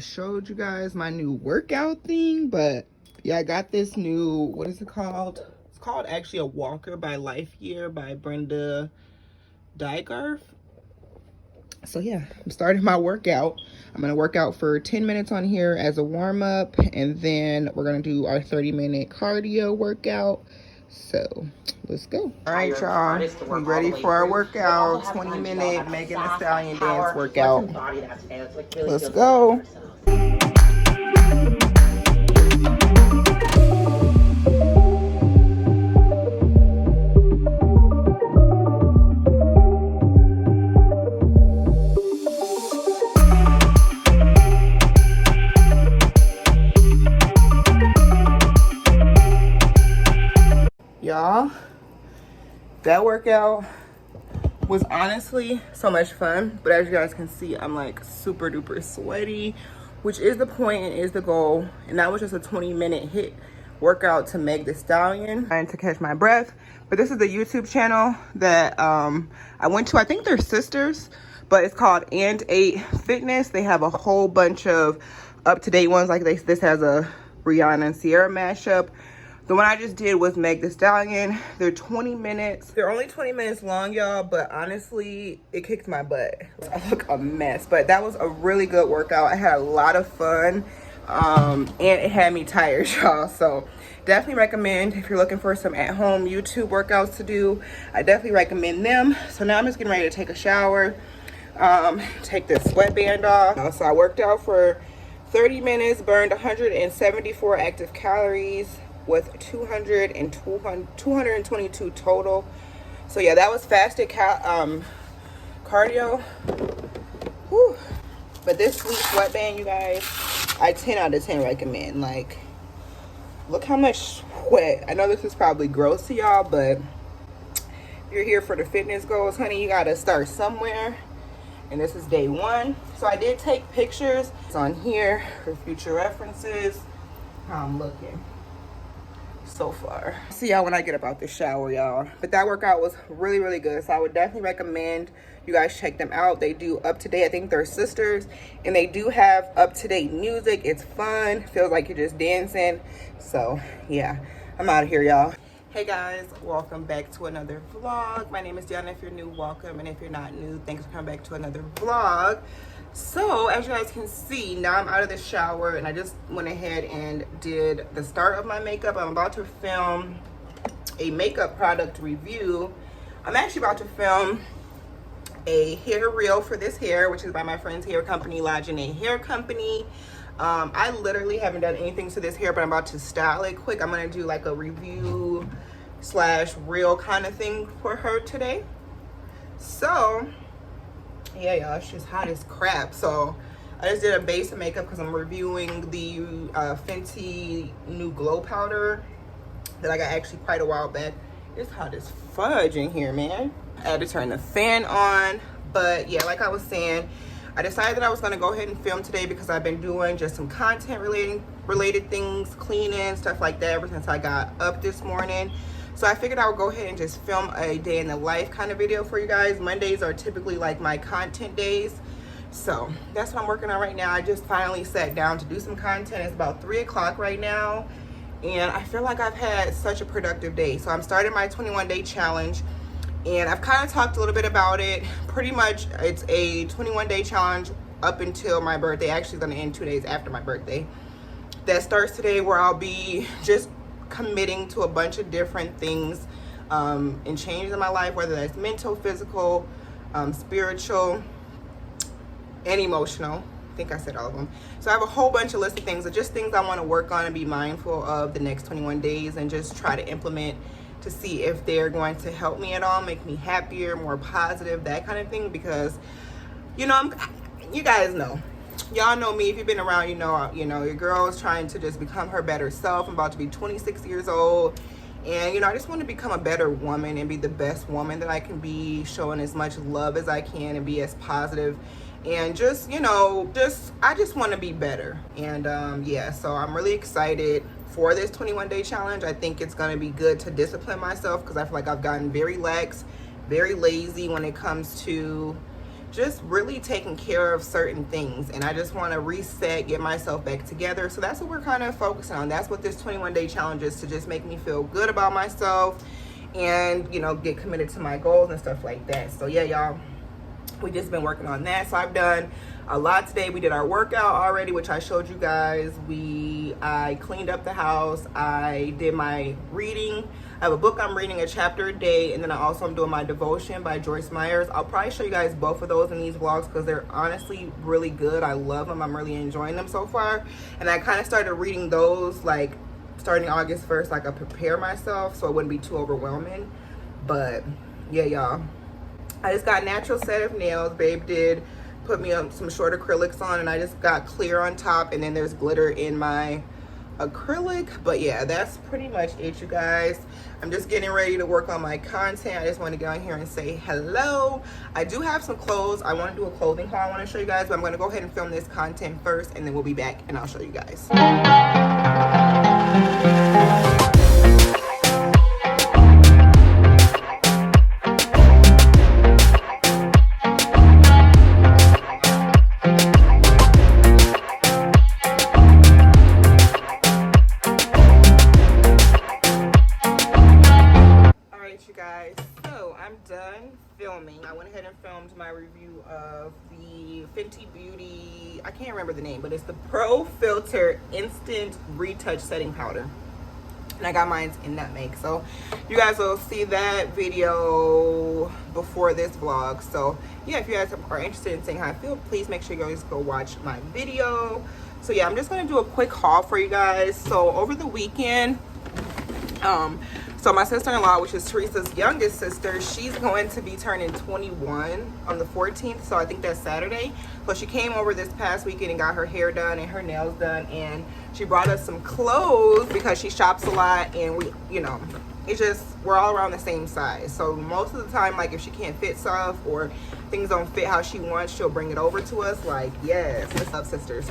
showed you guys my new workout thing, but yeah, I got this new, what is it called? It's called actually a walker by Life Year by Brenda Dygarth. So yeah, I'm starting my workout. I'm gonna work out for 10 minutes on here as a warm-up, and then we're gonna do our 30-minute cardio workout. So let's go. All right, y'all, we ready for our workout. 20-minute Megan Thee Stallion dance workout. Let's go. Y'all, that workout was honestly so much fun, but as you guys can see, I'm like super duper sweaty, which is the point and is the goal. And that was just a 20-minute hit workout to Meg Thee Stallion. Trying to catch my breath, but this is the YouTube channel that I went to. I think they're sisters, but it's called And 8 Fitness. They have a whole bunch of up-to-date ones. Like this has a Rihanna and Sierra mashup. The one I just did was Meg Thee Stallion. They're 20 minutes. They're only 20 minutes long, y'all, but honestly, it kicked my butt. I look a mess, but that was a really good workout. I had a lot of fun, and it had me tired, y'all. So definitely recommend if you're looking for some at-home YouTube workouts to do. I definitely recommend them. So now I'm just getting ready to take a shower, take this sweatband off. So I worked out for 30 minutes, burned 174 active calories, with 222 total. So yeah, that was fasted cardio. Whew. But this sleep sweatband, you guys, I 10 out of 10 recommend. Like, look how much sweat. I know this is probably gross to y'all, but if you're here for the fitness goals, honey, you gotta start somewhere. And this is day 1. So I did take pictures. It's on here for future references. How I'm looking so far. See y'all when I get up out the shower, y'all. But that workout was really, really good. So I would definitely recommend you guys check them out. They do up-to-date. I think they're sisters, and they do have up-to-date music. It's fun. Feels like you're just dancing. So yeah, I'm out of here, y'all. Hey guys, welcome back to another vlog. My name is Deonna. If you're new, welcome, and if you're not new, thanks for coming back to another vlog. So as you guys can see, now I'm out of the shower, and I just went ahead and did the start of my makeup. I'm about to film a makeup product review. I'm actually about to film a hair reel for this hair, which is by my friend's hair company, LAJANAE Hair Company. I literally haven't done anything to this hair, but I'm about to style it quick. I'm gonna do like a review slash reel kind of thing for her today. So yeah, y'all, it's just hot as crap. So I just did a base of makeup because I'm reviewing the Fenty new glow powder that I got actually quite a while back. It's hot as fudge in here, man. I had to turn the fan on. But yeah, like I was saying, I decided that I was going to go ahead and film today because I've been doing just some content related things, cleaning, stuff like that ever since I got up this morning. So I figured I would go ahead and just film a day in the life kind of video for you guys. Mondays are typically like my content days. So that's what I'm working on right now. I just finally sat down to do some content. It's about 3 o'clock right now. And I feel like I've had such a productive day. So I'm starting my 21-day challenge. And I've kind of talked a little bit about it. Pretty much it's a 21-day challenge up until my birthday. Actually, it's going to end 2 days after my birthday. That starts today, where I'll be just committing to a bunch of different things and changes in my life, whether that's mental, physical, spiritual, and emotional. I think I said all of them. So I have a whole bunch of list of things, just things I want to work on and be mindful of the next 21 days and just try to implement to see if they're going to help me at all, make me happier, more positive, that kind of thing. Because you know, you guys know, y'all know me. If you've been around, you know your girl is trying to just become her better self. I'm about to be 26 years old, and you know, I just want to become a better woman and be the best woman that I can be, showing as much love as I can and be as positive, and just, you know, I just want to be better. And yeah, so I'm really excited for this 21-day challenge. I think it's going to be good to discipline myself because I feel like I've gotten very lax, very lazy when it comes to just really taking care of certain things, and I just want to reset, get myself back together. So that's what we're kind of focusing on. That's what this 21-day challenge is, to just make me feel good about myself and, you know, get committed to my goals and stuff like that. So yeah, y'all, we just been working on that. So I've done a lot today. We did our workout already, which I showed you guys. I cleaned up the house. I did my reading. I have a book I'm reading, a chapter a day, and then I also am doing my devotion by Joyce Myers. I'll probably show you guys both of those in these vlogs because they're honestly really good. I love them. I'm really enjoying them so far. And I kind of started reading those like starting August 1st, like I prepare myself so it wouldn't be too overwhelming. But yeah, y'all, I just got a natural set of nails. Babe did put me on some short acrylics on, and I just got clear on top, and then there's glitter in my acrylic. But yeah, that's pretty much it, you guys. I'm just getting ready to work on my content. I just want to get on here and say hello. I do have some clothes. I want to do a clothing haul I want to show you guys, but I'm going to go ahead and film this content first, and then we'll be back and I'll show you guys. Filming. I went ahead and filmed my review of the Fenty Beauty, I can't remember the name, but it's the Pro Filter Instant Retouch Setting Powder, and I got mine in Nutmeg. So you guys will see that video before this vlog. So yeah, if you guys are interested in seeing how I feel, please make sure you guys go watch my video. So yeah, I'm just gonna do a quick haul for you guys. So over the weekend, so my sister-in-law, which is Teresa's youngest sister, she's going to be turning 21 on the 14th. So I think that's Saturday. So she came over this past weekend and got her hair done and her nails done. And she brought us some clothes because she shops a lot. And we, you know, it's just, we're all around the same size. So most of the time, like if she can't fit stuff or things don't fit how she wants, she'll bring it over to us. Like, yes, what's up, sisters?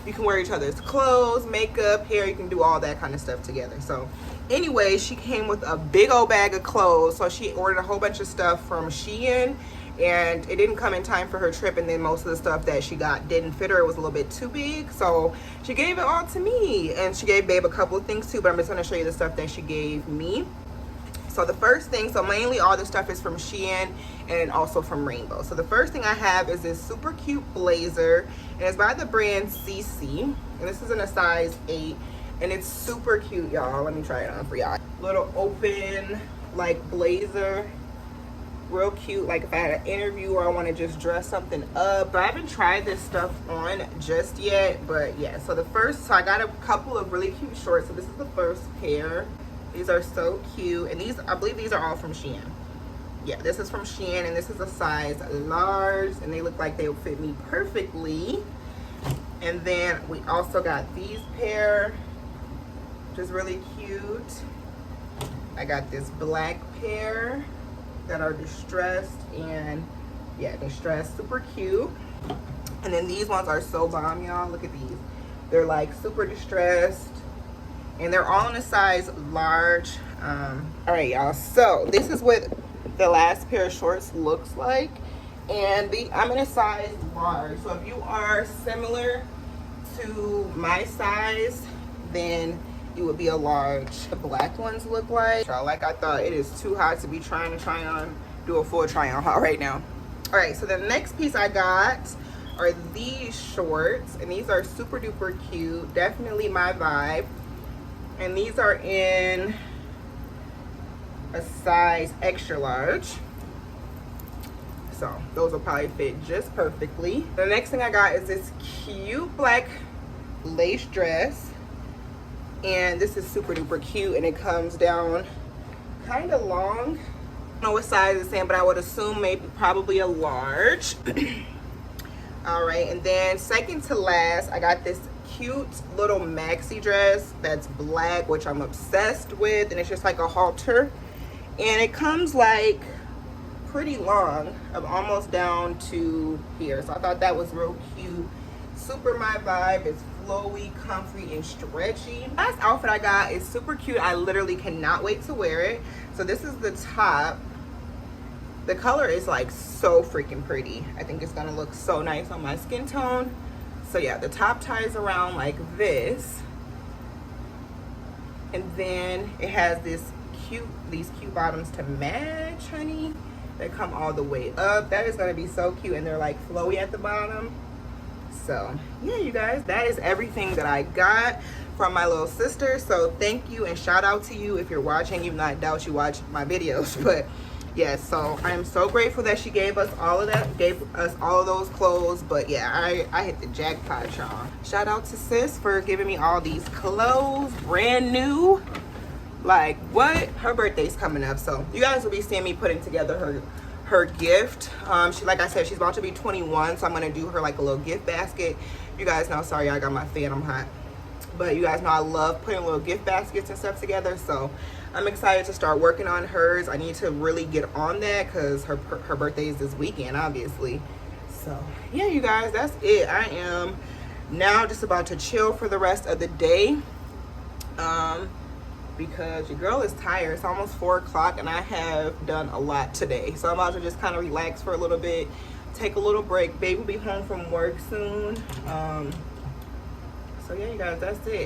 You can wear each other's clothes, makeup, hair. You can do all that kind of stuff together. So anyway, she came with a big old bag of clothes. So she ordered a whole bunch of stuff from Shein, and it didn't come in time for her trip. And then most of the stuff that she got didn't fit her. It was a little bit too big. So she gave it all to me, and she gave Babe a couple of things too, but I'm just going to show you the stuff that she gave me. So the first thing, so mainly all the stuff is from Shein and also from Rainbow. So the first thing I have is this super cute blazer, and it's by the brand CC, and this is in a size 8, and it's super cute, y'all. Let me try it on for y'all. Little open like blazer, real cute, like if I had an interview or I want to just dress something up. But I haven't tried this stuff on just yet. But yeah, so so I got a couple of really cute shorts. So this is the first pair. These are so cute, and these, I believe these are all from Shein. Yeah, this is from Shein, and this is a size large, and they look like they will fit me perfectly. And then we also got these pair, which is really cute. I got this black pair that are distressed, and yeah, distressed, super cute. And then these ones are so bomb, y'all. Look at these. They're like super distressed, and they're all in a size large. All right, y'all, so this is what the last pair of shorts looks like, and I'm in a size large. So if you are similar to my size, then it would be a large. The black ones look like I thought. It is too hot to be trying to try on, do a full try on haul right now. All right, so the next piece I got are these shorts, and these are super duper cute, definitely my vibe. And these are in a size extra large, so those will probably fit just perfectly. The next thing I got is this cute black lace dress, and this is super duper cute, and it comes down kind of long. I don't know what size it's in, but I would assume probably a large. All right, and then second to last, I got this cute little maxi dress that's black, which I'm obsessed with, and it's just like a halter, and it comes like pretty long, almost down to here. So I thought that was real cute, super my vibe. It's flowy, comfy, and stretchy. Last outfit I got is super cute. I literally cannot wait to wear it. So this is the top, The color is like so freaking pretty. I think it's gonna look so nice on my skin tone. So yeah, the top ties around like this, and then it has these cute bottoms to match, honey. They come all the way up. That is gonna be so cute, and they're like flowy at the bottom. So yeah, you guys, that is everything that I got from my little sister. So thank you and shout out to you if you're watching, even though I doubt you watch my videos. But yes, so I am so grateful that she gave us all of that, gave us all of those clothes. But yeah, I hit the jackpot, y'all. Shout out to sis for giving me all these clothes, brand new. Like what? Her birthday's coming up, so you guys will be seeing me putting together her gift. She, like I said, she's about to be 21, so I'm gonna do her like a little gift basket. You guys know, sorry, I got my fan, I'm hot. But you guys know I love putting little gift baskets and stuff together, so I'm excited to start working on hers. I need to really get on that because her birthday is this weekend, obviously. So yeah, you guys, that's it. I am now just about to chill for the rest of the day. Because your girl is tired. It's almost 4 o'clock and I have done a lot today. So I'm about to just kind of relax for a little bit, take a little break. Babe will be home from work soon. So yeah, you guys, that's it.